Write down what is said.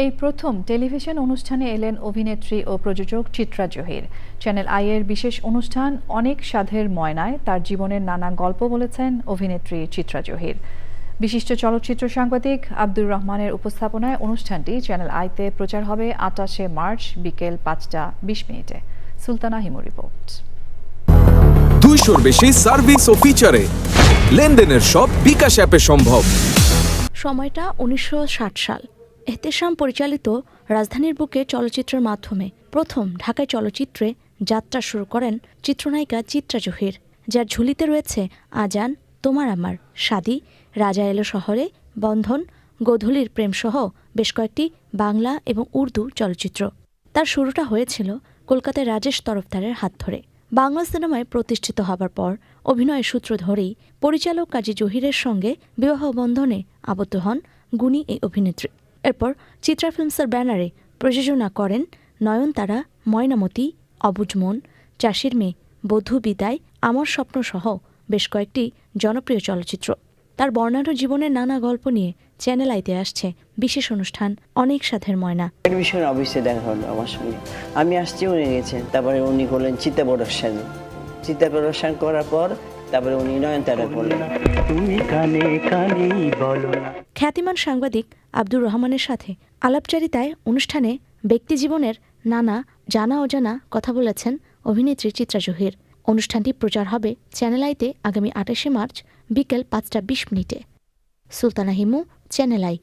এই প্রথম টেলিভিশন অনুষ্ঠানে এলেন অভিনেত্রী ও প্রযোজক চিত্রা জহির। চ্যানেল আই এর বিশেষ অনুষ্ঠান অনেক সাধের ময়নায় তার জীবনের নানা গল্প বলেছেন অভিনেত্রী চিত্রা জহির। বিশিষ্ট চলচ্চিত্র সাংবাদিক আব্দুর রহমানের উপস্থাপনায় অনুষ্ঠানটি চ্যানেল আইতে প্রচার হবে ২৮শে মার্চ বিকেল ৫টা ২০ মিনিটে। সুলতানা হিমু রিপোর্ট। ২০০-র বেশি সার্ভিস ও ফিচারে লেনদেনের সব বিকাশ অ্যাপে সম্ভব। সময়টা ১৯৬০ সাল। এহতেশাম পরিচালিত রাজধানীর বুকে চলচ্চিত্রের মাধ্যমে প্রথম ঢাকায় চলচ্চিত্রে যাত্রা শুরু করেন চিত্রনায়িকা চিত্রা জহির, যার ঝুলিতে রয়েছে আজান, তোমার আমার, শাদি, রাজা এলো শহরে, বন্ধন, গোধূলির প্রেমসহ বেশ কয়েকটি বাংলা এবং উর্দু চলচ্চিত্র। তার শুরুটা হয়েছিল কলকাতায় রাজেশ তরফদারের হাত ধরে। বাংলা সিনেমায় প্রতিষ্ঠিত হবার পর অভিনয়ের সূত্র ধরেই পরিচালক কাজী জহিরের সঙ্গে বিবাহ বন্ধনে আবদ্ধ হন গুণী এই অভিনেত্রী। এরপর চিত্রা ফিল্মসের ব্যানারে প্রযোজনা করেন নয়নতারা, ময়নামতি, অবুঝ মন, চাষির মেয়ে, বধূ বিদায়, আমার স্বপ্ন সহ বেশ কয়েকটি জনপ্রিয় চলচ্চিত্র। তার বর্ণাঢ্য জীবনের নানা গল্প নিয়ে চ্যানেল আইতে আসছে বিশেষ অনুষ্ঠান অনেক সাধের ময়না। টেলিভিশন অফিসে দেখা হলো আমার সঙ্গে, আমি আসছি, উনি গেছেন, তারপরে উনি করলেন চিত্রা প্রোডাকশন করার পর তারপরে উনি নয়নতারা করলেন। খ্যাতিমান সাংবাদিক আব্দুর রহমানের সাথে আলাপচারিতায় অনুষ্ঠানে ব্যক্তিজীবনের নানা জানা অজানা কথা বলেছেন অভিনেত্রী চিত্রা জহির। অনুষ্ঠানটি প্রচার হবে চ্যানেল আইতে আগামী ২৮শে মার্চ বিকেল ৫টা ২০ মিনিটে। Sultana Himu, channel I.